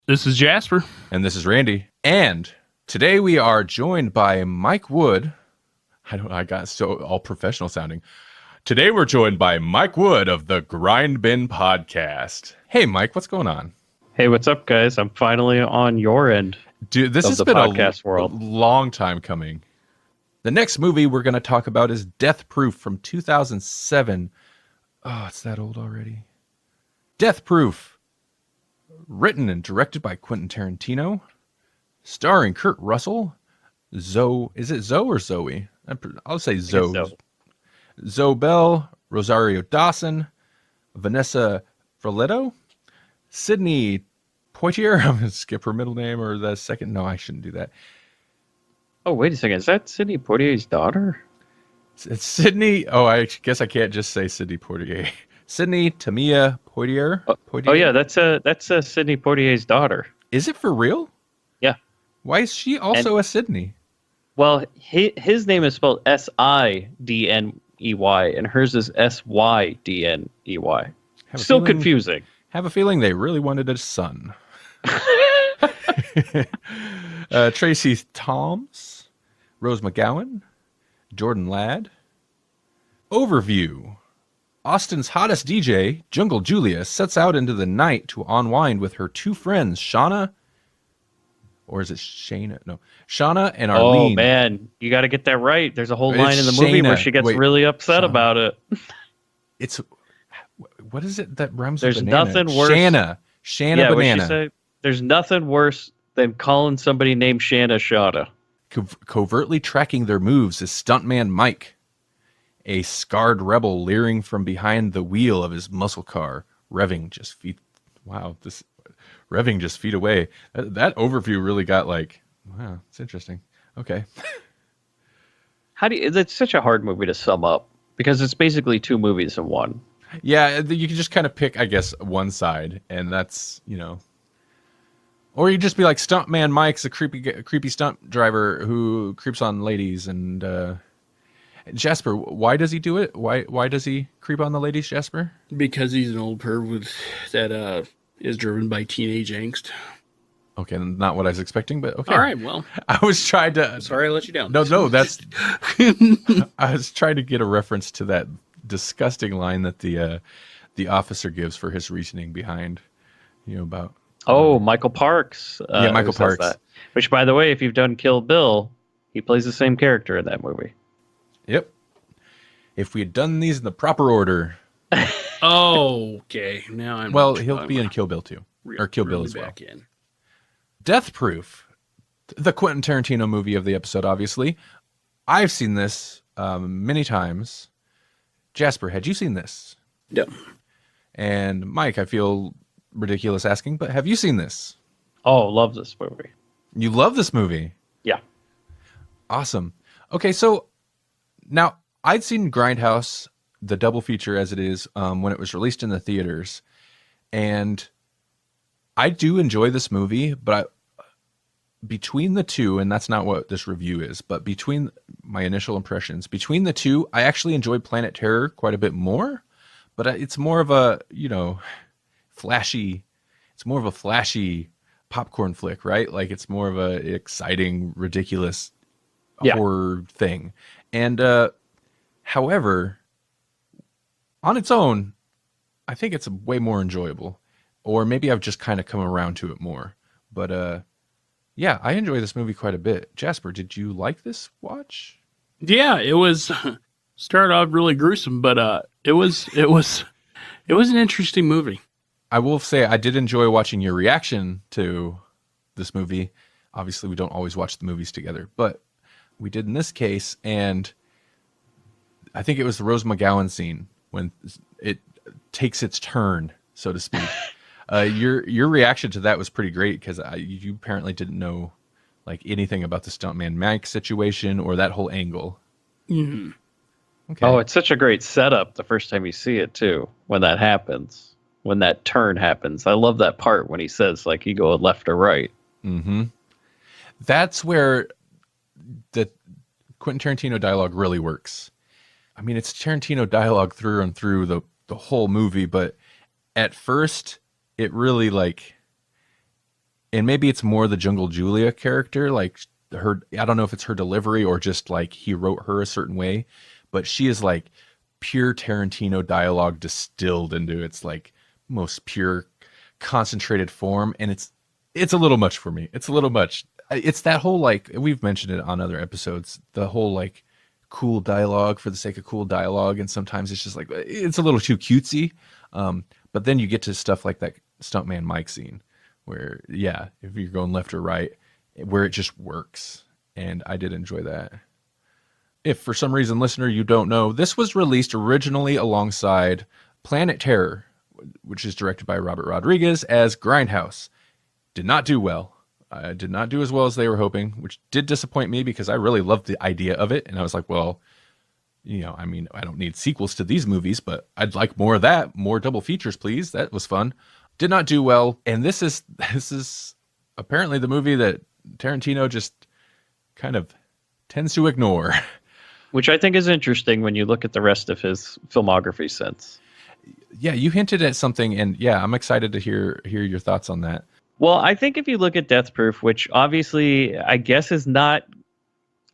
This is Jasper. And this is Randy. And today we are joined by Mike Wood. I got so all professional sounding. Today we're joined by Mike Wood of the Grind Bin Podcast. Hey, Mike, what's going on? Hey, what's up, guys? I'm finally on your end. Dude, this has been a long time coming. The next movie we're going to talk about is Death Proof from 2007. Oh, it's that old already. Death Proof. Written and directed by Quentin Tarantino. Starring Kurt Russell. Zoe. Is it Zoe or Zoe? I'll say Zoe. Zoe Bell. Rosario Dawson. Vanessa Frelletto. Sydney Poitier. I'm going to skip her middle name or the second. No, I shouldn't do that. Oh, wait a second. Is that Sydney Poitier's daughter? It's Sydney. Oh, I guess I can't just say Sydney Poitier. Sydney Tamia Poitier. Oh yeah, that's Sydney Poitier's daughter. Is it for real? Yeah. Why is she also a Sydney? Well, his name is spelled Sidney, and hers is Sydney. Still confusing. Have a feeling they really wanted a son. Tracy Toms, Rose McGowan, Jordan Ladd. Overview. Austin's hottest DJ, Jungle Julia, sets out into the night to unwind with her two friends, Shauna, or is it Shayna? No, Shauna and Arlene. Oh, man. You got to get that right. There's a whole line in the movie where she gets really upset about it. It's, what is it that rhymes with banana? There's nothing worse. Shanna Banana. She said, there's nothing worse than calling somebody named Shanna Shada. Covertly tracking their moves is stuntman Mike, a scarred rebel leering from behind the wheel of his muscle car, revving just feet. Wow, revving just feet away. That overview really got like, wow, it's interesting. Okay. It's such a hard movie to sum up because it's basically two movies in one. Yeah, you can just kind of pick, I guess, one side, and that's, or you just be like, stuntman Mike's a creepy stunt driver who creeps on ladies, and Jasper, why does he do it? Why does he creep on the ladies, Jasper? Because he's an old perv that is driven by teenage angst. Okay, not what I was expecting, but okay. All right, well. I was trying to... Sorry I let you down. No, that's... I was trying to get a reference to that disgusting line that the officer gives for his reasoning behind, about... Oh, Michael Parks. Yeah, Michael Parks. That. Which, by the way, if you've done Kill Bill, he plays the same character in that movie. Yep. If we had done these in the proper order. Oh, okay. Now I'm... Well, he'll be in Kill Bill too. Or Kill Bill as well. Death Proof. The Quentin Tarantino movie of the episode, obviously. I've seen this many times. Jasper, had you seen this? No. And Mike, I feel ridiculous asking, but have you seen this? Oh, love this movie. You love this movie? Yeah. Awesome. Okay, so now I'd seen Grindhouse, the double feature as it is, when it was released in the theaters, and I do enjoy this movie, but between the two, and that's not what this review is, but between my initial impressions, between the two, I actually enjoyed Planet Terror quite a bit more, but it's more of a, flashy popcorn flick, right? Like it's more of a exciting, ridiculous horror thing. And however, on its own, I think it's way more enjoyable. Or maybe I've just kind of come around to it more. But yeah, I enjoy this movie quite a bit. Jasper, did you like this watch? Yeah, it was started off really gruesome, but it was an interesting movie. I will say I did enjoy watching your reaction to this movie. Obviously, we don't always watch the movies together, but we did in this case, and I think it was the Rose McGowan scene when it takes its turn, so to speak. Your reaction to that was pretty great because you apparently didn't know like anything about the stuntman Mike situation or that whole angle. Mm-hmm. Okay. Oh, it's such a great setup the first time you see it too. When that happens, when that turn happens, I love that part when he says like he go left or right. Mm-hmm. That's where the Quentin Tarantino dialogue really works. I mean, it's Tarantino dialogue through and through the whole movie, but at first it really like and maybe it's more the Jungle Julia character, like her, I don't know if it's her delivery or just like he wrote her a certain way, but she is like pure Tarantino dialogue distilled into its like most pure concentrated form, and it's a little much for me. It's a little much. It's that whole, like, we've mentioned it on other episodes, the whole like cool dialogue for the sake of cool dialogue, and sometimes it's just like it's a little too cutesy. But then you get to stuff like that Stuntman Mike scene where, yeah, if you're going left or right, where it just works. And I did enjoy that. If for some reason, listener, you don't know, this was released originally alongside Planet Terror, which is directed by Robert Rodriguez, as Grindhouse. Did not do well. Did not do as well as they were hoping, which did disappoint me because I really loved the idea of it. And I was like, well, you know, I mean, I don't need sequels to these movies, but I'd like more of that, more double features, please. That was fun. Did not do well. And this is apparently the movie that Tarantino just kind of tends to ignore. Which I think is interesting when you look at the rest of his filmography since. Yeah, you hinted at something, and yeah, I'm excited to hear your thoughts on that. Well, I think if you look at Death Proof, which obviously I guess is not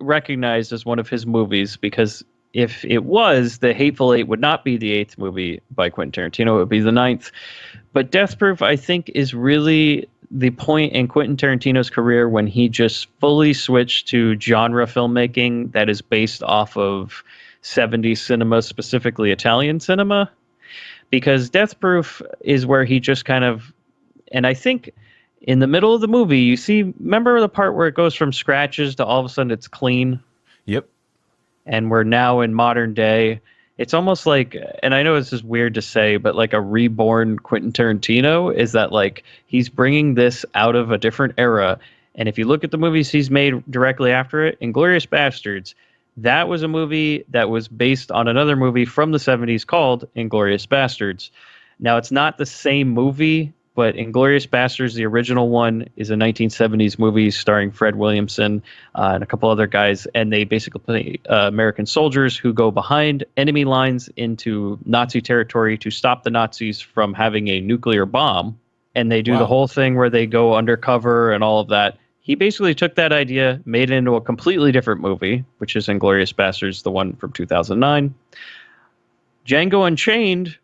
recognized as one of his movies, because if it was, The Hateful Eight would not be the 8th movie by Quentin Tarantino, it would be the 9th. But Death Proof, I think, is really the point in Quentin Tarantino's career when he just fully switched to genre filmmaking that is based off of 70s cinema, specifically Italian cinema. Because Death Proof is where he just kind of, and I think in the middle of the movie, you see, remember the part where it goes from scratches to all of a sudden it's clean? Yep. And we're now in modern day. It's almost like, and I know this is weird to say, but like a reborn Quentin Tarantino is that like he's bringing this out of a different era. And if you look at the movies he's made directly after it, Inglourious Bastards, that was a movie that was based on another movie from the 70s called Inglourious Bastards. Now, it's not the same movie, but Inglourious Bastards, the original one, is a 1970s movie starring Fred Williamson and a couple other guys. And they basically play American soldiers who go behind enemy lines into Nazi territory to stop the Nazis from having a nuclear bomb. And they do the whole thing where they go undercover and all of that. He basically took that idea, made it into a completely different movie, which is Inglourious Bastards, the one from 2009. Django Unchained.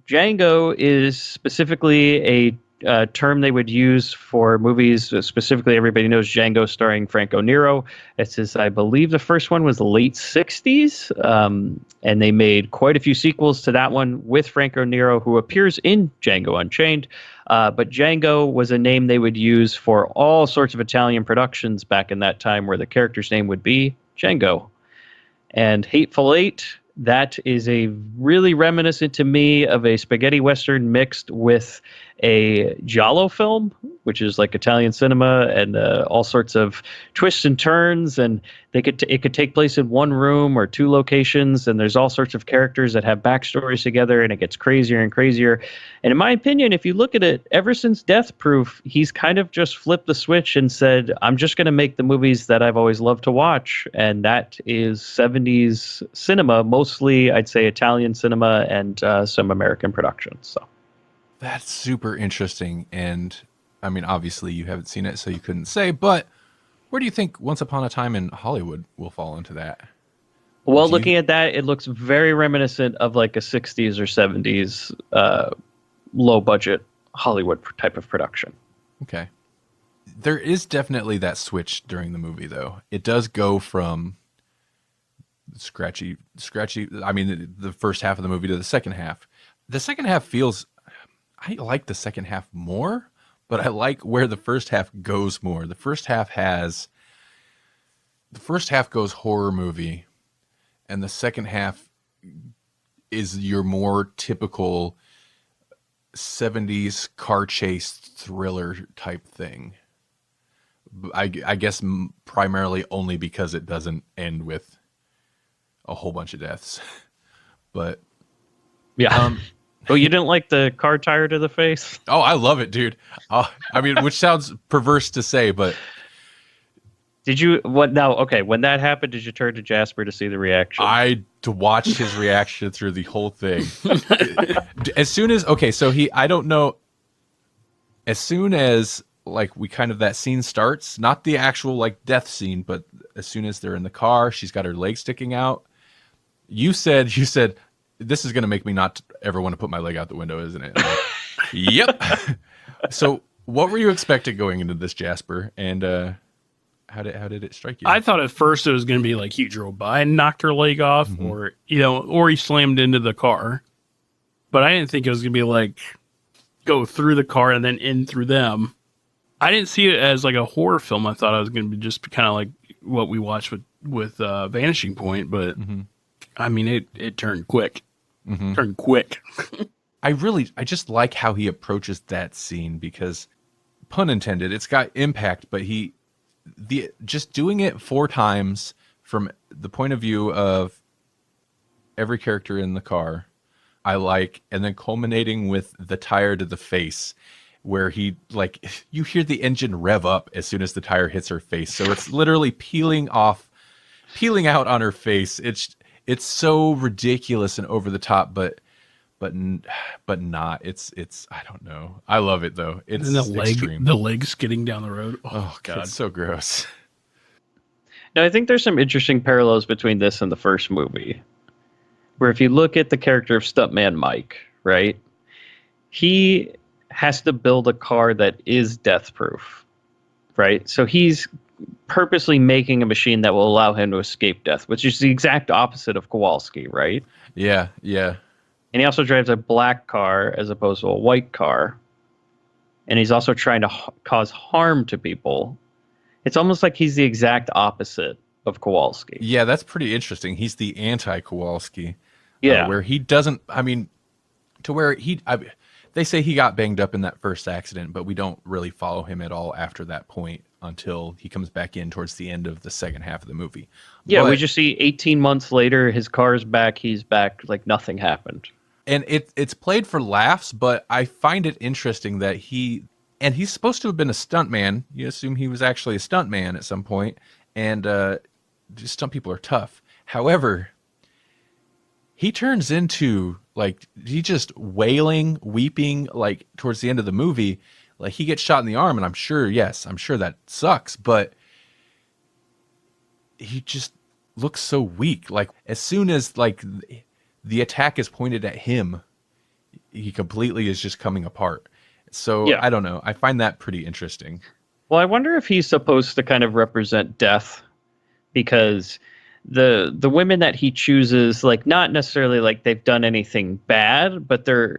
Django is specifically a term they would use for movies. Specifically, everybody knows Django starring Franco Nero. It's his, I believe the first one was the late 60s. And they made quite a few sequels to that one with Franco Nero, who appears in Django Unchained. But Django was a name they would use for all sorts of Italian productions back in that time where the character's name would be Django. And Hateful Eight, that is a really reminiscent to me of a spaghetti western mixed with a giallo film, which is like Italian cinema and all sorts of twists and turns. And it could take place in one room or two locations. And there's all sorts of characters that have backstories together, and it gets crazier and crazier. And in my opinion, if you look at it, ever since Death Proof, he's kind of just flipped the switch and said, I'm just going to make the movies that I've always loved to watch. And that is 70s cinema, mostly I'd say Italian cinema and some American productions. So. That's super interesting. And I mean, obviously you haven't seen it, so you couldn't say, but where do you think Once Upon a Time in Hollywood will fall into that? Well, looking at that, it looks very reminiscent of like a 60s or 70s low budget Hollywood type of production. Okay. There is definitely that switch during the movie, though. It does go from scratchy, I mean, the first half of the movie to the second half. The second half feels, I like the second half more, but I like where the first half goes more. The first half goes horror movie, and the second half is your more typical 70s car chase thriller type thing. I guess primarily only because it doesn't end with a whole bunch of deaths. But yeah. Oh, you didn't like the car tire to the face? Oh, I love it, dude. I mean, which sounds perverse to say, but did you what now? Okay, when that happened, did you turn to Jasper to see the reaction? I watched his reaction through the whole thing. As soon as I don't know. As soon as like that scene starts, not the actual like death scene, but as soon as they're in the car, she's got her leg sticking out. You said this is going to make me not ever want to put my leg out the window, isn't it? Like, yep. So what were you expecting going into this, Jasper? And how did it strike you? I thought at first it was going to be like he drove by and knocked her leg off, or or he slammed into the car. But I didn't think it was going to be like go through the car and then in through them. I didn't see it as like a horror film. I thought it was going to be just kind of like what we watched with Vanishing Point, but I mean it turned quick. Turned quick. I just like how he approaches that scene because, pun intended, it's got impact, but just doing it 4 times from the point of view of every character in the car, I like, and then culminating with the tire to the face, where he like you hear the engine rev up as soon as the tire hits her face, so it's literally peeling out on her face. It's so ridiculous and over the top, but not. It's I don't know. I love it though. It's extreme. The leg skidding down the road. Oh God, it's so gross. Now I think there's some interesting parallels between this and the first movie, where if you look at the character of Stuntman Mike, right, he has to build a car that is death proof, right? So he's purposely making a machine that will allow him to escape death, which is the exact opposite of Kowalski, right? Yeah. And he also drives a black car as opposed to a white car. And he's also trying to cause harm to people. It's almost like he's the exact opposite of Kowalski. Yeah, that's pretty interesting. He's the anti-Kowalski. Yeah. Where he doesn't, they say he got banged up in that first accident, but we don't really follow him at all after that point until he comes back in towards the end of the second half of the movie. Yeah, we just see 18 months later, his car's back, he's back like nothing happened. And it's played for laughs, but I find it interesting that he's supposed to have been a stuntman. You assume he was actually a stuntman at some point, and stunt people are tough. However, he turns into like he just wailing, weeping like towards the end of the movie. Like he gets shot in the arm, and I'm sure that sucks, but he just looks so weak. Like as soon as like the attack is pointed at him, he completely is just coming apart. So yeah. I don't know. I find that pretty interesting. Well, I wonder if he's supposed to kind of represent death, because the women that he chooses, like not necessarily like they've done anything bad, but they're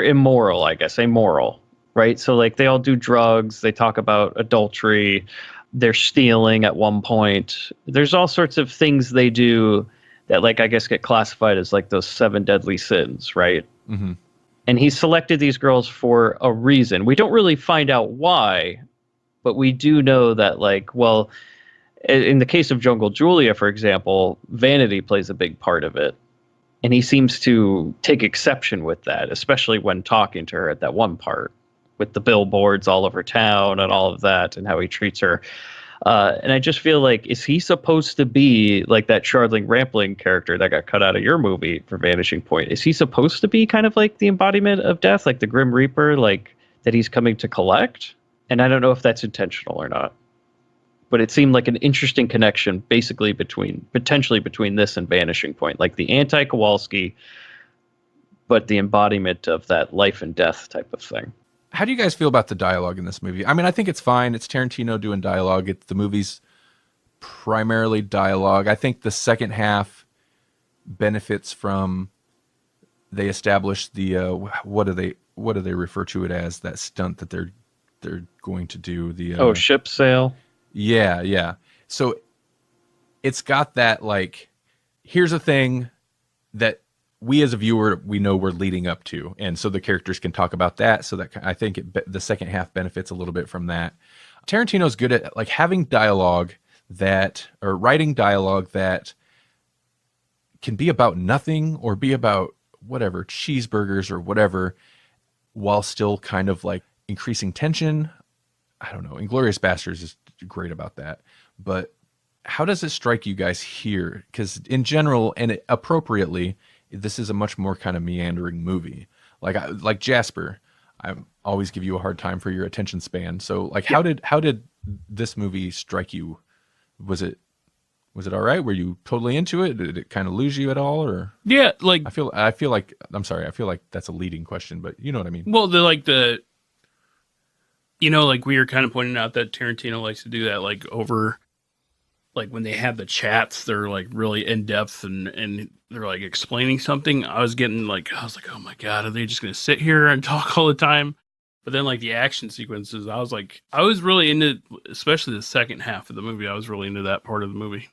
immoral, I guess, amoral, right? So like they all do drugs, they talk about adultery, they're stealing at one point. There's all sorts of things they do that like I guess get classified as like those 7 deadly sins, right? Mm-hmm. And he selected these girls for a reason. We don't really find out why, but we do know that like, well, in the case of Jungle Julia, for example, vanity plays a big part of it. And he seems to take exception with that, especially when talking to her at that one part with the billboards all over town and all of that and how he treats her. And I just feel like, is he supposed to be like that Charling Rampling character that got cut out of your movie for Vanishing Point? Is he supposed to be kind of like the embodiment of death, like the Grim Reaper, like that he's coming to collect? And I don't know if that's intentional or not. But it seemed like an interesting connection basically potentially between this and Vanishing Point, like the anti-Kowalski, but the embodiment of that life and death type of thing. How do you guys feel about the dialogue in this movie? I mean, I think it's fine. It's Tarantino doing dialogue. The movie's primarily dialogue. I think the second half benefits from they establish the what do they refer to it as, that stunt that they're going to do, the ship sail. Yeah. So it's got that like, here's a thing that we as a viewer, we know we're leading up to. And so the characters can talk about that. So that I think the second half benefits a little bit from that. Tarantino's good at like having dialogue or writing dialogue that can be about nothing or be about whatever, cheeseburgers or whatever, while still kind of like increasing tension. I don't know. Inglourious Basterds is great about that. But how does it strike you guys here? Because in general, and appropriately, this is a much more kind of meandering movie. Like Jasper, I always give you a hard time for your attention span. So like, how did this movie strike you? Was it all right? Were you totally into it? Did it kind of lose you at all? Or Yeah, like I feel like I'm sorry. I feel like that's a leading question, but you know what I mean. well, like we were kind of pointing out that Tarantino likes to do that, like over, like when they have the chats, they're like really in depth and they're like explaining something. I was like, oh my God, are they just going to sit here and talk all the time? But then like the action sequences, I was really into, especially the second half of the movie. I was really into that part of the movie.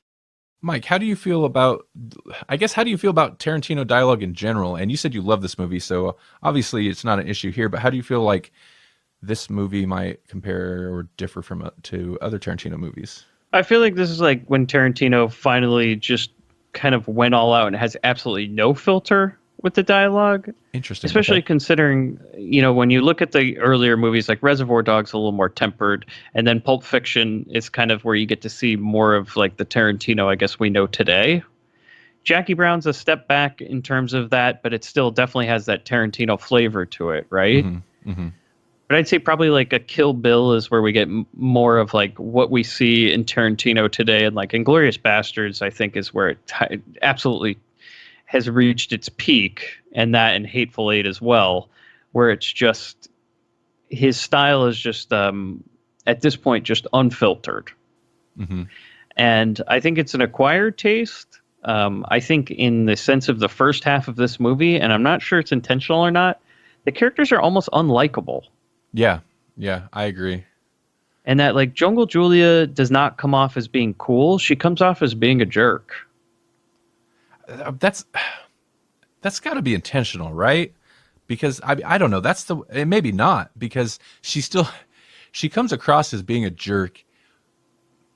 Mike, how do you feel about Tarantino dialogue in general? And you said you love this movie, so obviously it's not an issue here, but how do you feel like this movie might compare or differ to other Tarantino movies? I feel like this is like when Tarantino finally just kind of went all out and has absolutely no filter with the dialogue. Interesting. Especially okay. considering, when you look at the earlier movies, like Reservoir Dogs, a little more tempered, and then Pulp Fiction is kind of where you get to see more of like the Tarantino, I guess we know today. Jackie Brown's a step back in terms of that, but it still definitely has that Tarantino flavor to it, right? Mm-hmm. Mm-hmm. But I'd say probably like a Kill Bill is where we get more of like what we see in Tarantino today, and like Inglourious Bastards, I think, is where it absolutely has reached its peak, and that and Hateful Eight as well, where it's just his style is just at this point just unfiltered. Mm-hmm. And I think it's an acquired taste. I think in the sense of the first half of this movie, and I'm not sure it's intentional or not, the characters are almost unlikable. Yeah, I agree. And that like Jungle Julia does not come off as being cool. She comes off as being a jerk. That's got to be intentional, right? Because I don't know. Maybe not, because she comes across as being a jerk,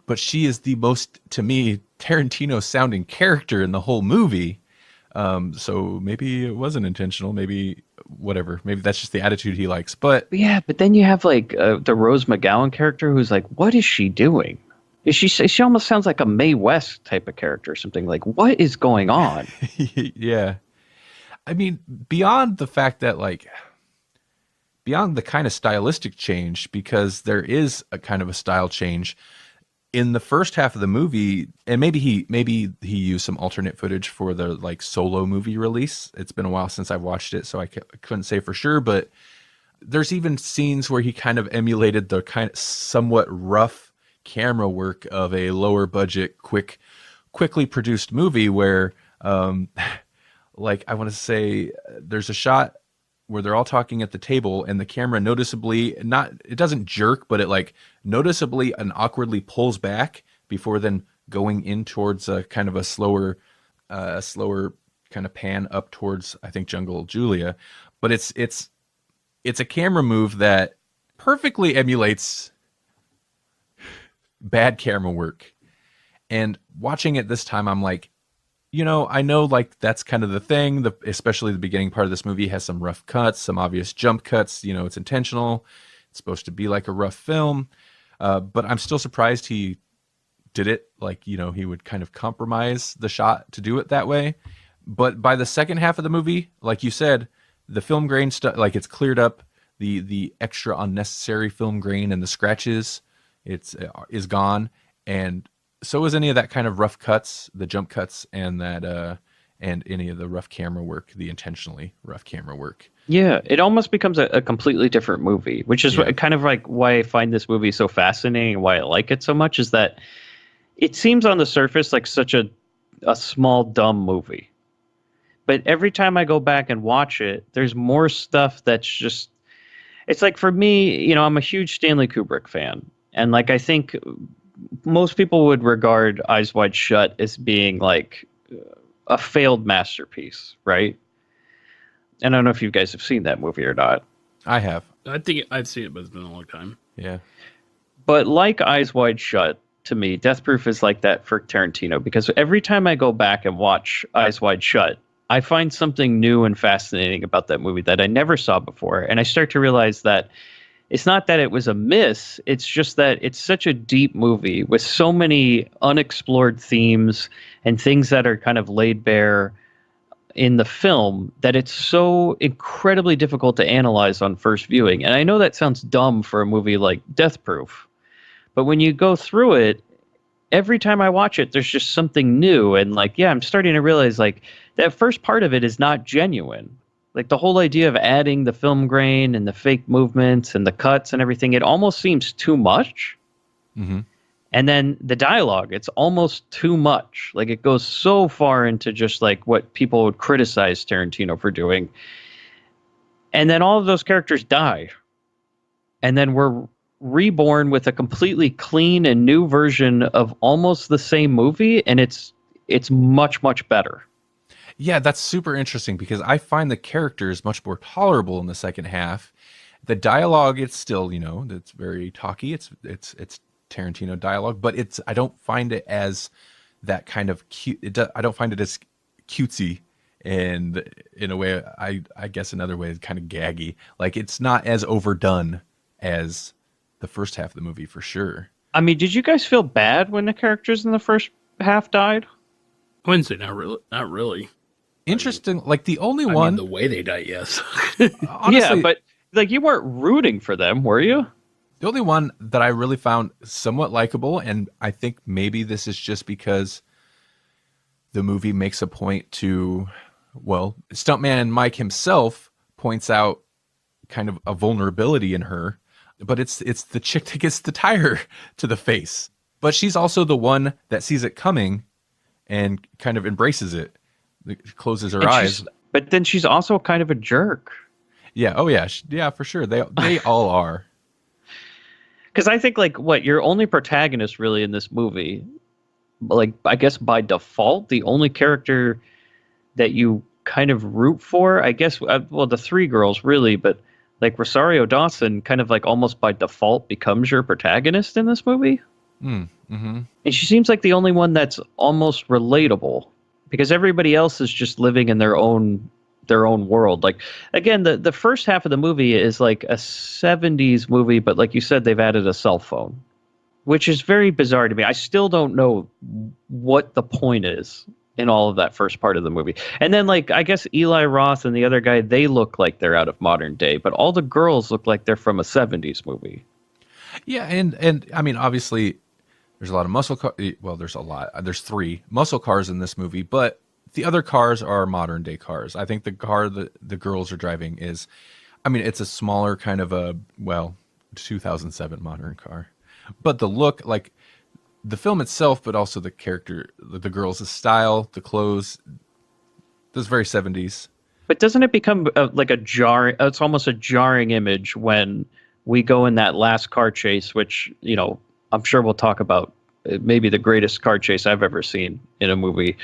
but she is the most, to me, Tarantino sounding character in the whole movie. So maybe it wasn't intentional. Maybe whatever. Maybe that's just the attitude he likes. But yeah, but then you have like the Rose McGowan character who's like, what is she doing? She almost sounds like a Mae West type of character or something. Like, what is going on? Yeah. I mean, beyond the fact that beyond the kind of stylistic change, because there is a kind of a style change in the first half of the movie, and maybe he used some alternate footage for the like solo movie release. It's been a while since I've watched it, so I couldn't say for sure, but there's even scenes where he kind of emulated the kind of somewhat rough camera work of a lower budget, quickly produced movie where, like I want to say, there's a shot where they're all talking at the table and the camera it doesn't jerk, but it like noticeably and awkwardly pulls back before then going in towards a kind of a slower kind of pan up towards, I think, Jungle Julia. But it's a camera move that perfectly emulates bad camera work. And watching it this time, I'm like, I know like that's kind of the thing, especially the beginning part of this movie has some rough cuts, some obvious jump cuts, it's intentional. It's supposed to be like a rough film. But I'm still surprised he did it. Like, he would kind of compromise the shot to do it that way. But by the second half of the movie, like you said, the film grain stuff, like it's cleared up, the extra unnecessary film grain and the scratches, is gone. And so is any of that kind of rough cuts, the jump cuts, and that and any of the rough camera work, the intentionally rough camera work. Yeah, it almost becomes a completely different movie, which is kind of like why I find this movie so fascinating and why I like it so much, is that it seems on the surface like such a small, dumb movie. But every time I go back and watch it, there's more stuff that's just... It's like, for me, I'm a huge Stanley Kubrick fan. And like, I think most people would regard Eyes Wide Shut as being like a failed masterpiece, right? And I don't know if you guys have seen that movie or not. I have. I think I've seen it, but it's been a long time. Yeah. But like Eyes Wide Shut, to me, Death Proof is like that for Tarantino, because every time I go back and watch Eyes Wide Shut, I find something new and fascinating about that movie that I never saw before. And I start to realize that it's not that it was a miss, it's just that it's such a deep movie with so many unexplored themes and things that are kind of laid bare. in the film that it's so incredibly difficult to analyze on first viewing. And I know that sounds dumb for a movie like Death Proof, but when you go through it, every time I watch it, there's just something new. And like, yeah, I'm starting to realize like that first part of it is not genuine. Like the whole idea of adding the film grain and the fake movements and the cuts and everything, it almost seems too much. Mm-hmm. And then the dialogue, it's almost too much. Like it goes so far into just like what people would criticize Tarantino for doing. And then all of those characters die. And then we're reborn with a completely clean and new version of almost the same movie. And it's much, much better. Yeah, that's super interesting because I find the characters much more tolerable in the second half. The dialogue, it's still, it's very talky. It's Tarantino dialogue, but I don't find it as that kind of cute. I don't find it as cutesy, and in a way, I guess another way is kind of gaggy. Like it's not as overdone as the first half of the movie for sure. I mean, did you guys feel bad when the characters in the first half died? I wouldn't say not really. Interesting. Like the only one, the way they die, yes. Honestly, yeah, but like you weren't rooting for them, were you? the only one that I really found somewhat likable, and I think maybe this is just because the movie makes a point to, well, stuntman Mike himself points out kind of a vulnerability in her, but it's the chick that gets the tire to the face. But she's also the one that sees it coming and kind of embraces it, closes her eyes. But then she's also kind of a jerk. Yeah. Oh yeah. Yeah, for sure. They all are. Because I think like what your only protagonist really in this movie, like I guess by default, the only character that you kind of root for, I guess, well, the three girls really, but like Rosario Dawson kind of like almost by default becomes your protagonist in this movie. Mm-hmm. And she seems like the only one that's almost relatable because everybody else is just living in their own world. Like again, the first half of the movie is like a 70s movie, but like you said, they've added a cell phone, which is very bizarre to me. I still don't know what the point is in all of that first part of the movie. And then like I guess Eli Roth and the other guy, they look like they're out of modern day, but all the girls look like they're from a 70s movie. Yeah, and I mean obviously there's a lot of muscle car. Well, there's 3 muscle cars in this movie, but the other cars are modern day cars. I think the car that the girls are driving is, I mean, it's a smaller kind of 2007 modern car. But the look, like the film itself, but also the character, the girls' style, the clothes, this very 70s. But doesn't it become like a jarring, it's almost a jarring image when we go in that last car chase, which, I'm sure we'll talk about maybe the greatest car chase I've ever seen in a movie.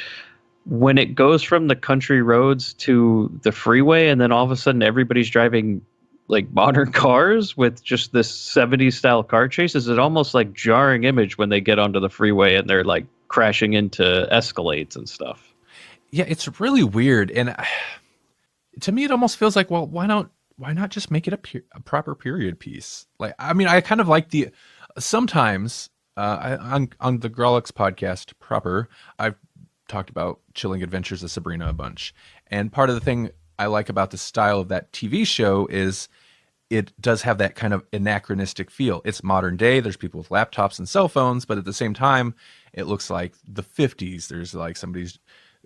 When it goes from the country roads to the freeway and then all of a sudden everybody's driving like modern cars with just this 70s style car chases, it's almost like jarring image when they get onto the freeway and they're like crashing into Escalades and stuff. Yeah, it's really weird. And to me, it almost feels like, well, why not just make it a proper period piece? Like, I mean, I kind of like sometimes on the Grawlix podcast proper, I've talked about Chilling Adventures of Sabrina a bunch. And part of the thing I like about the style of that TV show is it does have that kind of anachronistic feel. It's modern day. There's people with laptops and cell phones, but at the same time, it looks like the 50s. There's like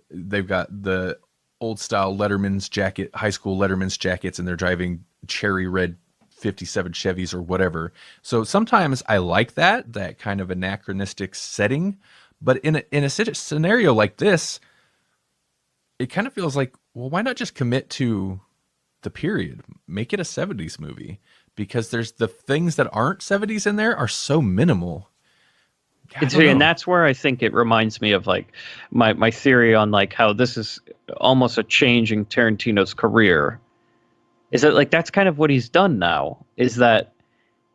they've got the old style Letterman's jacket, high school Letterman's jackets, and they're driving cherry red 57 Chevys or whatever. So sometimes I like that kind of anachronistic setting. But in a scenario like this, it kind of feels like, well, why not just commit to the period? Make it a 70s movie, because there's the things that aren't 70s in there are so minimal. And that's where I think it reminds me of like my theory on like how this is almost a change in Tarantino's career. Is that like that's kind of what he's done now, is that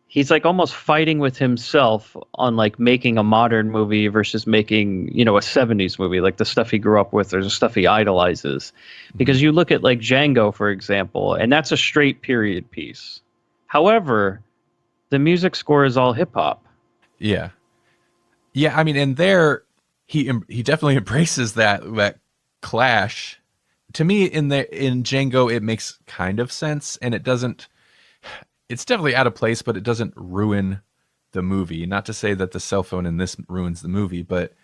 he's like almost fighting with himself on like making a modern movie versus making, a 70s movie, like the stuff he grew up with or the stuff he idolizes. Because you look at like Django, for example, and that's a straight period piece. However, the music score is all hip hop. Yeah. Yeah. I mean, and there he definitely embraces that clash to me in Django it makes kind of sense, and it doesn't. It's definitely out of place, but it doesn't ruin the movie. Not to say that the cell phone in this ruins the movie, but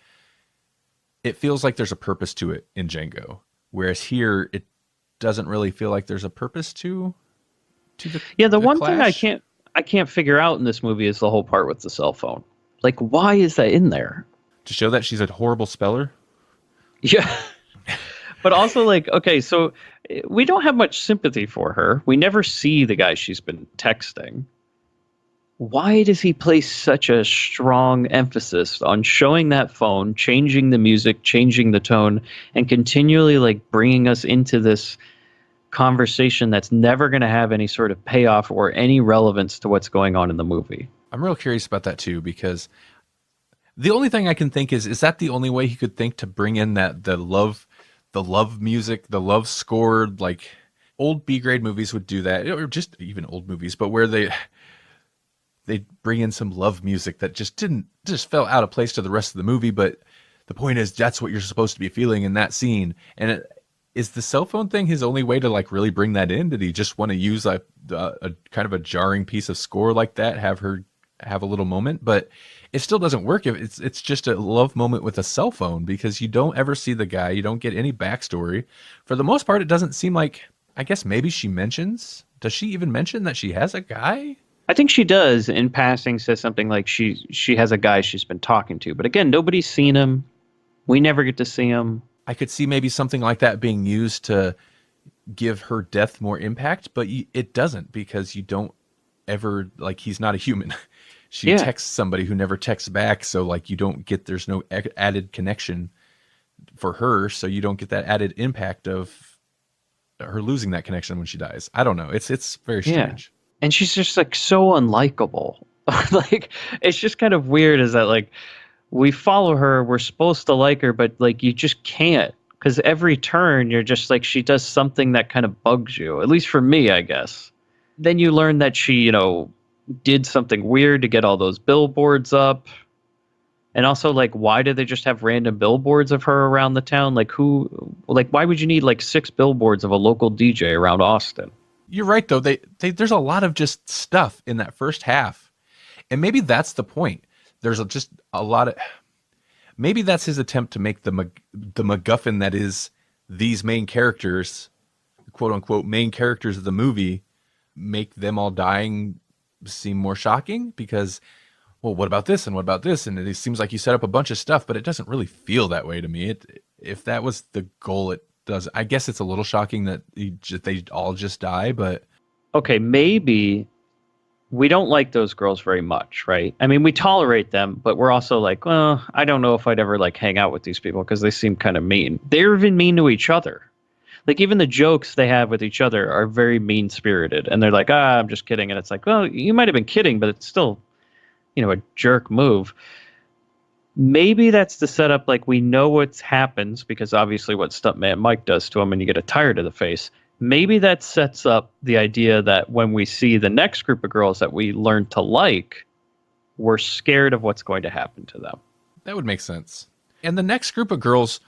it feels like there's a purpose to it in Django. Whereas here, it doesn't really feel like there's a purpose to the one clash. thing I can't figure out in this movie is the whole part with the cell phone. Like, why is that in there? To show that she's a horrible speller? Yeah. But also, like, okay, so we don't have much sympathy for her. We never see the guy she's been texting. Why does he place such a strong emphasis on showing that phone, changing the music, changing the tone, and continually, like, bringing us into this conversation that's never going to have any sort of payoff or any relevance to what's going on in the movie? I'm real curious about that, too, because the only thing I can think is that the only way he could think to bring in the love music, the love score? Like, old B-grade movies would do that, or just even old movies, but where they bring in some love music that just fell out of place to the rest of the movie. But the point is, that's what you're supposed to be feeling in that scene. And is the cell phone thing his only way to, like, really bring that in? Did he just want to use a kind of a jarring piece of score like that, have her have a little moment? But it still doesn't work if it's just a love moment with a cell phone, because you don't ever see the guy. You don't get any backstory. For the most part, it doesn't seem like, I guess maybe she mentions, does she even mention that she has a guy? I think she does in passing, says something like she has a guy she's been talking to. But again, nobody's seen him. We never get to see him. I could see maybe something like that being used to give her death more impact, but it doesn't, because you don't ever, like, he's not a human. She texts somebody who never texts back, so, like, you don't get, there's no added connection for her, so you don't get that added impact of her losing that connection when she dies. I don't know. It's very strange. And she's just, like, so unlikable. Like, it's just kind of weird, is that, like, we follow her, we're supposed to like her, but, like, you just can't, because every turn you're just like, she does something that kind of bugs you, at least for me, I guess. Then you learn that she, did something weird to get all those billboards up. And also, like, why do they just have random billboards of her around the town? Like, why would you need, like, 6 billboards of a local DJ around Austin? You're right, though. There's a lot of just stuff in that first half. And maybe that's the point. There's just a lot of... Maybe that's his attempt to make the MacGuffin that is these main characters, quote-unquote, main characters of the movie, make them all dying seem more shocking, because, well, what about this and what about this? And it seems like you set up a bunch of stuff, but it doesn't really feel that way to me. If that was the goal, it does. I guess it's a little shocking that they all just die, but... Okay, maybe we don't like those girls very much, right? I mean, we tolerate them, but we're also like, well, I don't know if I'd ever, like, hang out with these people because they seem kind of mean. They're even mean to each other. Like, even the jokes they have with each other are very mean-spirited. And they're like, I'm just kidding. And it's like, well, you might have been kidding, but it's still, a jerk move. Maybe that's the setup. Like, we know what happens, because obviously what Stuntman Mike does to him, and you get a tire to the face. Maybe that sets up the idea that when we see the next group of girls that we learn to like, we're scared of what's going to happen to them. That would make sense. And the next group of girls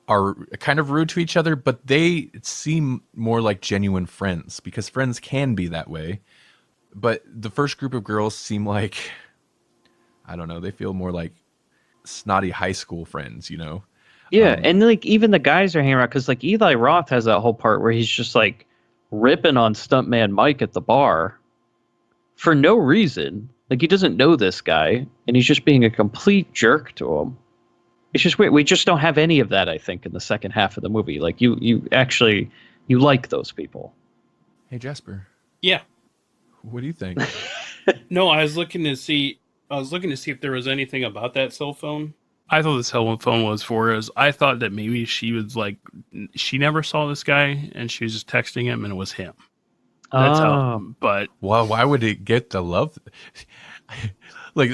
are kind of rude to each other, but they seem more like genuine friends, because friends can be that way. But the first group of girls seem like, I don't know, they feel more like snotty high school friends, Yeah, and, like, even the guys are hanging around, because, like, Eli Roth has that whole part where he's just, like, ripping on Stuntman Mike at the bar for no reason. Like, he doesn't know this guy, and he's just being a complete jerk to him. It's just weird. We just don't have any of that, I think, in the second half of the movie. Like, you actually like those people. Hey, Jasper. Yeah. What do you think? No, I was looking to see if there was anything about that cell phone. I thought the cell phone was for us. I thought that maybe she was like, she never saw this guy and she was just texting him and it was him. That's how. But well, why would it get the love? Like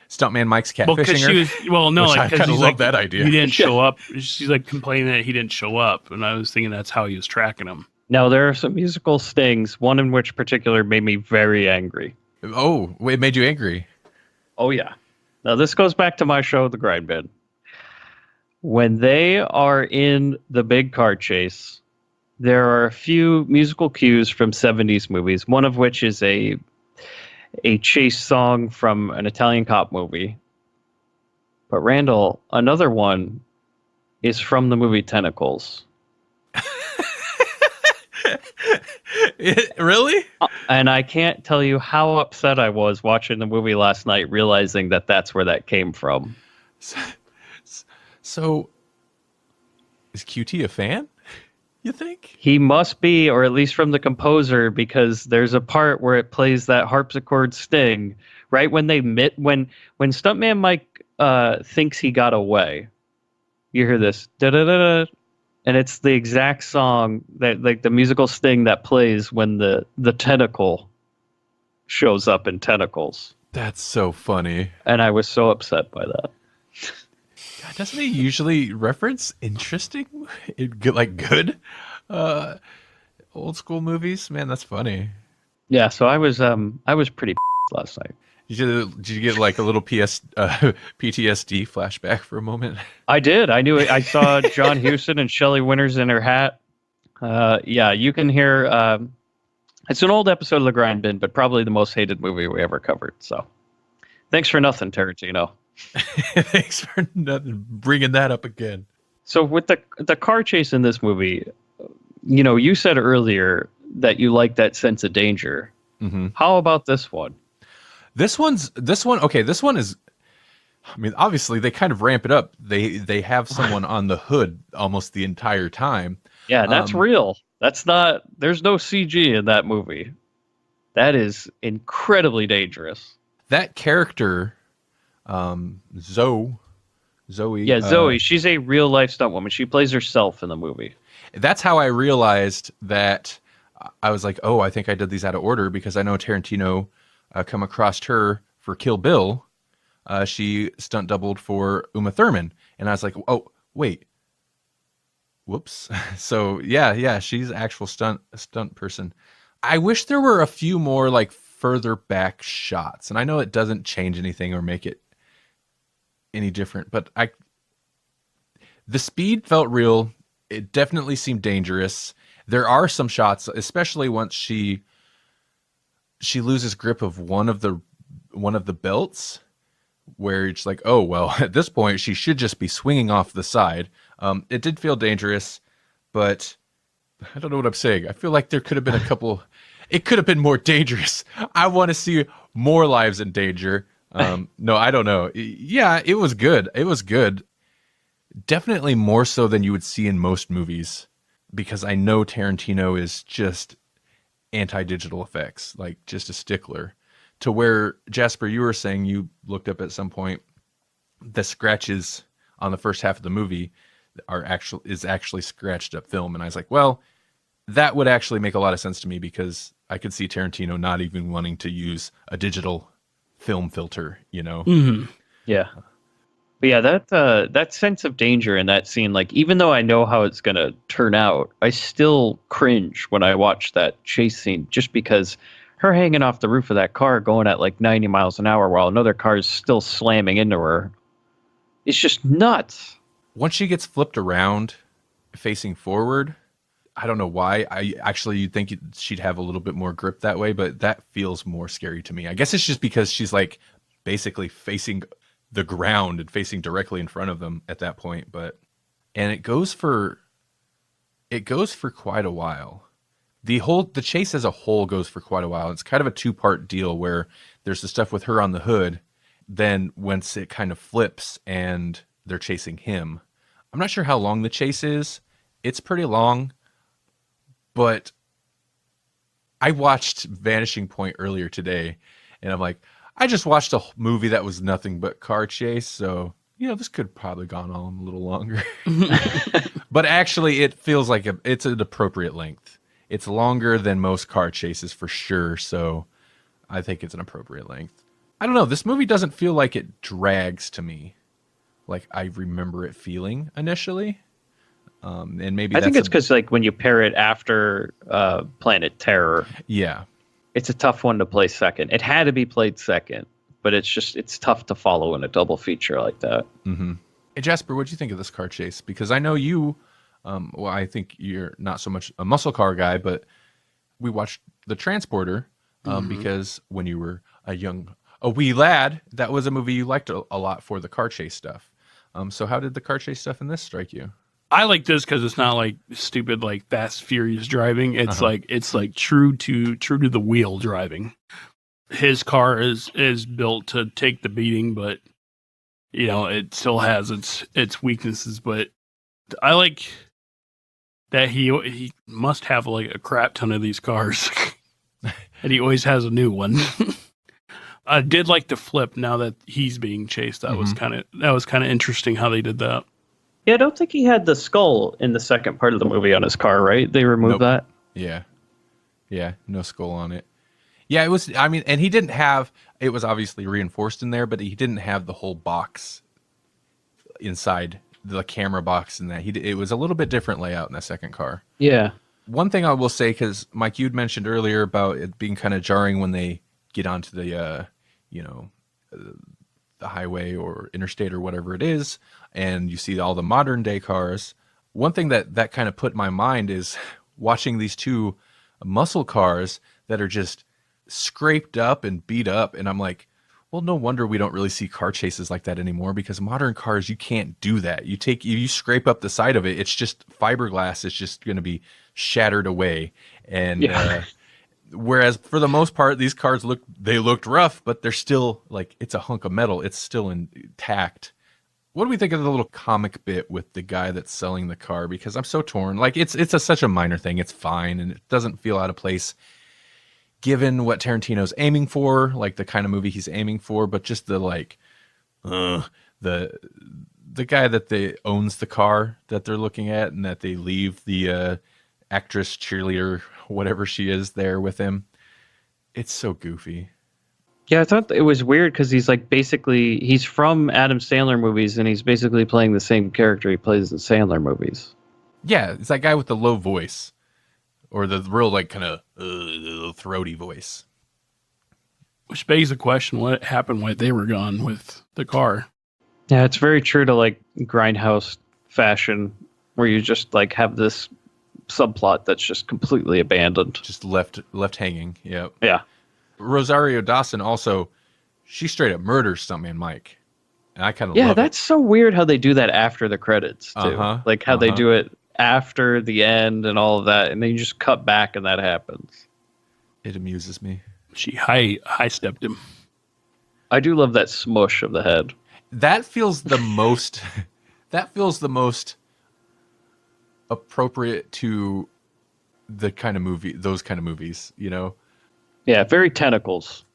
Stuntman Mike's catfishing her. I kind of love that idea. He didn't show up. She's like complaining that he didn't show up, and I was thinking that's how he was tracking him. Now, there are some musical stings, one in which particular made me very angry. Oh, it made you angry? Oh, yeah. Now, this goes back to my show, The Grind Bin. When they are in the big car chase, there are a few musical cues from 70s movies, one of which is a chase song from an Italian cop movie. But Randall, another one is from the movie Tentacles. Really? And I can't tell you how upset I was watching the movie last night, realizing that that's where that came from. So is QT a fan, you think? He must be, or at least from the composer, because there's a part where it plays that harpsichord sting right when they when Stuntman Mike thinks he got away. You hear this da da da, and it's the exact song that, like, the musical sting that plays when the tentacle shows up in Tentacles. That's so funny. And I was so upset by that. God, doesn't he usually reference interesting, good old school movies? Man, that's funny. Yeah, so I was pretty last night. Did you get like a little PTSD flashback for a moment? I did. I knew it. I saw John Huston and Shelley Winters in her hat. Yeah, you can hear. It's an old episode of The Grind Bin, but probably the most hated movie we ever covered. So, thanks for nothing, Tarantino. Thanks for nothing. Bringing that up again. So with the car chase in this movie, you said earlier that you like that sense of danger. Mm-hmm. How about this one? This one is, I mean, obviously they kind of ramp it up. They have someone on the hood almost the entire time. Yeah, that's real. There's no CG in that movie. That is incredibly dangerous. That character, Zoe. Yeah, Zoe. She's a real life stunt woman. She plays herself in the movie. That's how I realized that. I was like, oh, I think I did these out of order because I know Tarantino come across her for Kill Bill. She stunt doubled for Uma Thurman. And I was like, oh, wait. Whoops. So, yeah, she's actual stunt person. I wish there were a few more like further back shots. And I know it doesn't change anything or make it any different, but the speed felt real. It definitely seemed dangerous. There are some shots, especially once she loses grip of one of the belts, where it's like, oh well, at this point she should just be swinging off the side. It did feel dangerous, but I don't know what I'm saying. I feel like there could have been a couple. It could have been more dangerous. I want to see more lives in danger. No, I don't know. Yeah, it was good. It was good. Definitely more so than you would see in most movies, because I know Tarantino is just anti-digital effects, like just a stickler. To where, Jasper, you were saying you looked up at some point, the scratches on the first half of the movie is actually scratched up film. And I was like, well, that would actually make a lot of sense to me, because I could see Tarantino not even wanting to use a digital film filter, Mm-hmm. Yeah. But yeah, that sense of danger in that scene, like, even though I know how it's going to turn out, I still cringe when I watch that chase scene, just because her hanging off the roof of that car going at like 90 miles an hour while another car is still slamming into her. It's just nuts. Once she gets flipped around facing forward, I don't know why. You'd think she'd have a little bit more grip that way, but that feels more scary to me. I guess it's just because she's like basically facing the ground and facing directly in front of them at that point. And it goes for quite a while. The chase as a whole goes for quite a while. It's kind of a two-part deal where there's the stuff with her on the hood. Then once it kind of flips and they're chasing him, I'm not sure how long the chase is. It's pretty long, but I watched Vanishing Point earlier today, and I'm like, I just watched a movie that was nothing but car chase, so this could have probably gone on a little longer. But actually, it feels like it's an appropriate length. It's longer than most car chases for sure, so I think it's an appropriate length. I don't know. This movie doesn't feel like it drags to me, like I remember it feeling initially. And maybe I think it's because, like, when you pair it after Planet Terror, yeah, it's a tough one to play second. It had to be played second, but it's tough to follow in a double feature like that. Mm-hmm. Hey, Jasper, what'd you think of this car chase? Because I know you, well, I think you're not so much a muscle car guy, but we watched The Transporter because when you were a wee lad, that was a movie you liked a lot for the car chase stuff. So how did the car chase stuff in this strike you? I like this because it's not like stupid, like Fast Furious driving. It's like true to the wheel driving. His car is built to take the beating, but it still has its weaknesses. But I like that he must have like a crap ton of these cars, and he always has a new one. I did like the flip now that he's being chased. That was kind of interesting how they did that. Yeah, I don't think he had the skull in the second part of the movie on his car, right? They removed that. Yeah, no skull on it. Yeah, it was. I mean, and he didn't have. It was obviously reinforced in there, but he didn't have the whole box inside the camera box, and that it was a little bit different layout in the second car. Yeah. One thing I will say, because Mike, you'd mentioned earlier about it being kind of jarring when they get onto the, the highway or interstate or whatever it is, and you see all the modern day cars. One thing that kind of put in my mind is watching these two muscle cars that are just scraped up and beat up, and I'm like, well, no wonder we don't really see car chases like that anymore, because modern cars, you can't do that. You scrape up the side of it, it's just fiberglass. It's just going to be shattered away. And whereas for the most part, these cars looked rough, but they're still like, it's a hunk of metal. It's still intact. What do we think of the little comic bit with the guy that's selling the car? Because I'm so torn. Like it's such a minor thing. It's fine, and it doesn't feel out of place given what Tarantino's aiming for, like the kind of movie he's aiming for. But just the the guy that owns the car that they're looking at, and that they leave the actress, cheerleader, whatever she is, there with him. It's so goofy. Yeah, I thought it was weird because he's he's from Adam Sandler movies, and he's basically playing the same character he plays in Sandler movies. Yeah, it's that guy with the low voice, or the real like kind of throaty voice. Which begs the question: what happened while they were gone with the car? Yeah, it's very true to like Grindhouse fashion, where you just like have this subplot that's just completely abandoned, just left hanging. Yep. Yeah. Rosario Dawson also, she straight up murders Stuntman Mike, and I kind of love that's so weird how they do that after the credits too. Like how they do it after the end and all of that, and then you just cut back and that happens. It amuses me. She high stepped him. I do love that smush of the head. That feels the most. That feels the most appropriate to the kind of movie, those kind of movies, you know. Yeah, very tentacles.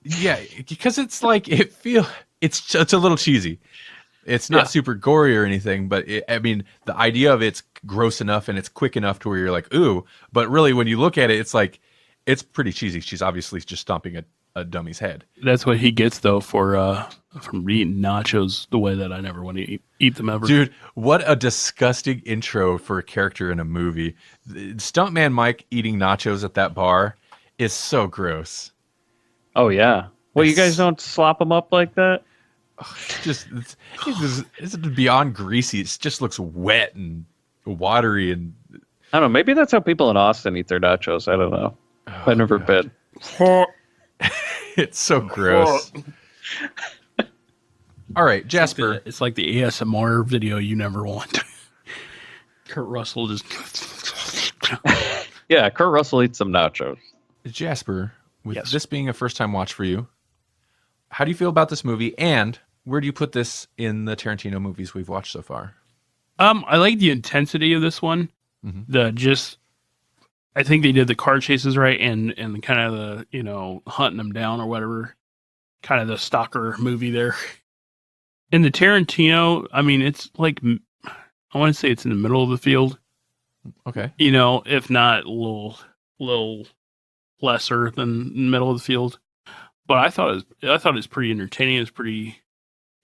Yeah, because it's like it's a little cheesy. It's not super gory or anything, but I mean, the idea of it's gross enough and it's quick enough to where you're like, ooh. But really, when you look at it, it's like it's pretty cheesy. She's obviously just stomping a dummy's head. That's what he gets though from eating nachos the way that I never want to eat them ever. Dude, what a disgusting intro for a character in a movie. Stuntman Mike eating nachos at that bar is so gross. Oh yeah. Well, you guys don't slop them up like that? It's beyond greasy. It just looks wet and watery, and I don't know. Maybe that's how people in Austin eat their nachos. I don't know. I've never been. It's so gross. All right, Jasper. It's like the ASMR video you never want. Kurt Russell just. Yeah, Kurt Russell eats some nachos. Jasper, with this being a first-time watch for you, how do you feel about this movie, and where do you put this in the Tarantino movies we've watched so far? I like the intensity of this one. I think they did the car chases right, and kind of the hunting them down or whatever, kind of the stalker movie there. In the Tarantino, I mean, it's like I want to say it's in the middle of the field. Okay, if not a little lesser than middle of the field. But I thought it was pretty entertaining. It was pretty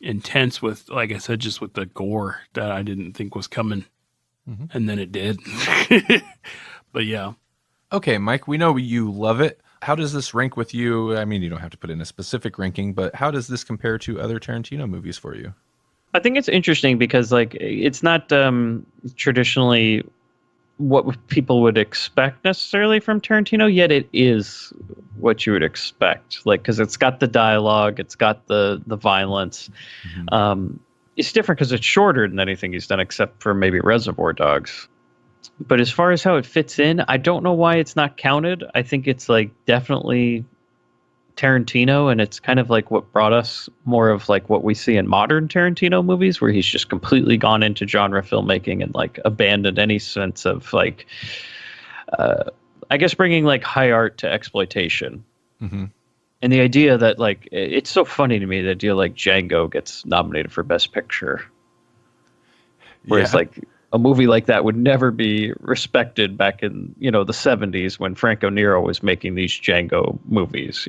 intense with, like I said, just with the gore that I didn't think was coming, and then it did. But yeah. Okay, Mike, we know you love it. How does this rank with you? I mean, you don't have to put in a specific ranking, but how does this compare to other Tarantino movies for you? I think it's interesting because like it's not traditionally what people would expect necessarily from Tarantino, yet it is what you would expect. Like, because it's got the dialogue, it's got the violence. It's different because it's shorter than anything he's done, except for maybe Reservoir Dogs. But as far as how it fits in, I don't know why it's not counted. I think it's like definitely Tarantino, and it's kind of like what brought us more of like what we see in modern Tarantino movies, where he's just completely gone into genre filmmaking and like abandoned any sense of like I guess bringing like high art to exploitation. And the idea that like it's so funny to me, the idea like Django gets nominated for Best Picture, whereas like a movie like that would never be respected back in, the 70s when Franco Nero was making these Django movies,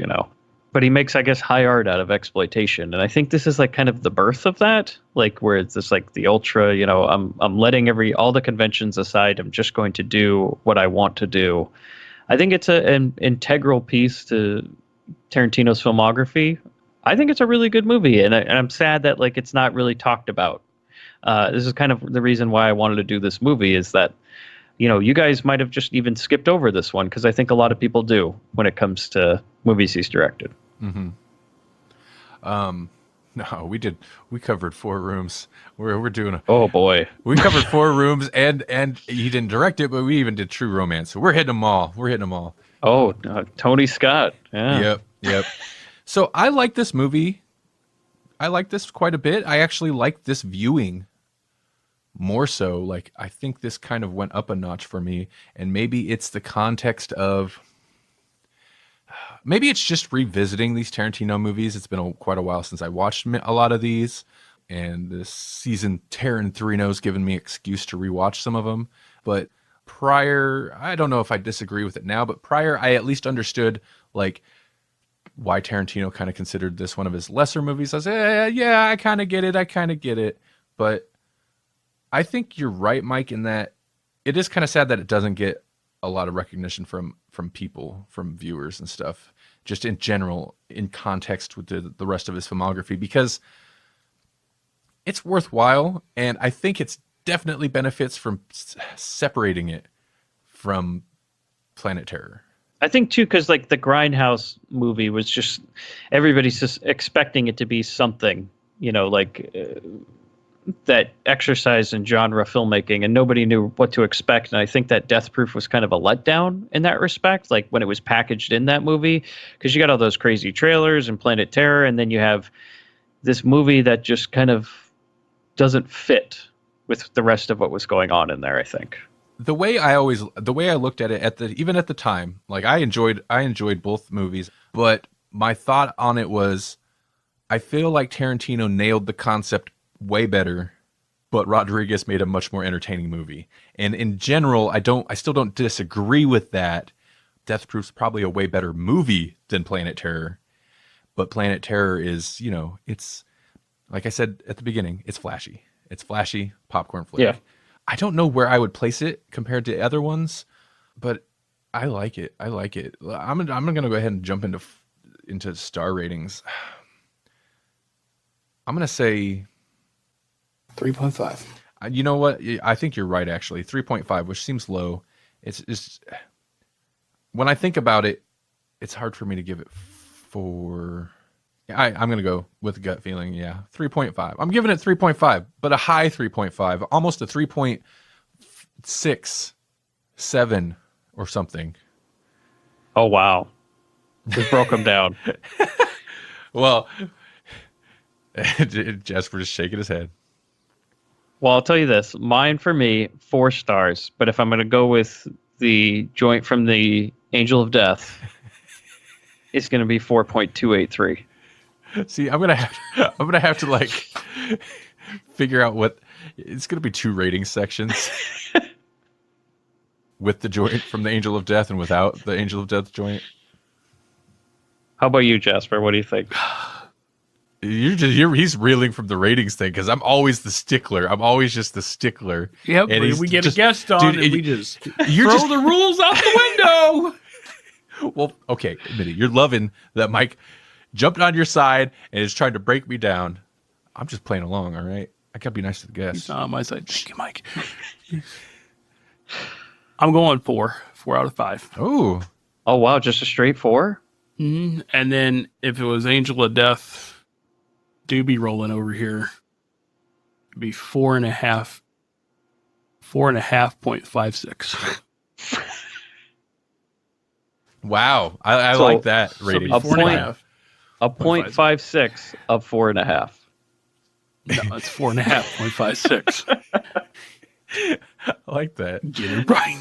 But he makes, I guess, high art out of exploitation. And I think this is like kind of the birth of that, like where it's just like the ultra, I'm letting all the conventions aside. I'm just going to do what I want to do. I think it's an integral piece to Tarantino's filmography. I think it's a really good movie. And I'm sad that like it's not really talked about. This is kind of the reason why I wanted to do this movie, is that, you guys might have just even skipped over this one, because I think a lot of people do when it comes to movies he's directed. No, we did. We covered 4 rooms. We're doing oh boy, we covered 4 rooms, and he didn't direct it, but we even did True Romance. So we're hitting them all. Oh, Tony Scott. Yeah. Yep. So I like this movie. I like this quite a bit. I actually like this viewing more so. Like, I think this kind of went up a notch for me, and maybe it's the context of, maybe it's just revisiting these Tarantino movies. It's been quite a while since I watched a lot of these, and this season Tarantino's given me an excuse to rewatch some of them. But prior, I don't know if I disagree with it now, but prior I at least understood like why Tarantino kind of considered this one of his lesser movies. I was yeah, I kind of get it. But I think you're right, Mike, in that it is kind of sad that it doesn't get a lot of recognition from people, from viewers and stuff, just in general, in context with the rest of his filmography, because it's worthwhile, and I think it's definitely benefits from separating it from Planet Terror. I think too, because like the Grindhouse movie was just, everybody's just expecting it to be something, that exercise in genre filmmaking, and nobody knew what to expect. And I think that Death Proof was kind of a letdown in that respect, like when it was packaged in that movie, because you got all those crazy trailers and Planet Terror, and then you have this movie that just kind of doesn't fit with the rest of what was going on in there, I think. The way I looked at it even at the time, like I enjoyed both movies, but my thought on it was, I feel like Tarantino nailed the concept way better, but Rodriguez made a much more entertaining movie. And in general, I still don't disagree with that. Death Proof's probably a way better movie than Planet Terror, but Planet Terror is, it's like I said at the beginning, it's flashy. It's flashy, popcorn flick. Yeah. I don't know where I would place it compared to other ones, but I like it. I'm going to go ahead and jump into star ratings. I'm going to say 3.5. You know what? I think you're right, actually. 3.5, which seems low. It's just, when I think about it, it's hard for me to give it 4. I'm going to go with a gut feeling. Yeah, 3.5. I'm giving it 3.5, but a high 3.5, almost a 3.6, 7 or something. Oh, wow. Just broke them down. Well, Jasper just shaking his head. Well, I'll tell you this. Mine, for me, 4 stars. But if I'm going to go with the joint from the Angel of Death, it's going to be 4.283. See, I'm gonna have to like figure out what it's gonna be. 2 rating sections with the joint from the Angel of Death and without the Angel of Death joint. How about you, Jasper? What do you think? He's reeling from the ratings thing, because I'm always the stickler. I'm always just the stickler. Yep, and we get a guest on, dude, and we just throw the rules out the window. Well, okay, admit it. You're loving that Mike jumped on your side and is trying to break me down. I'm just playing along, all right? I gotta be nice to the guests. He's not on my side. Thank you, Mike. I'm going 4 out of 5. Oh, wow, just a straight 4? And then if it was Angel of Death, Doobie rolling over here, it'd be 4.5. 4.5.56. wow! I like that rating. So 4.5. A 0.56 of 4.5. No, it's 4.5.56. I like that. Get it right.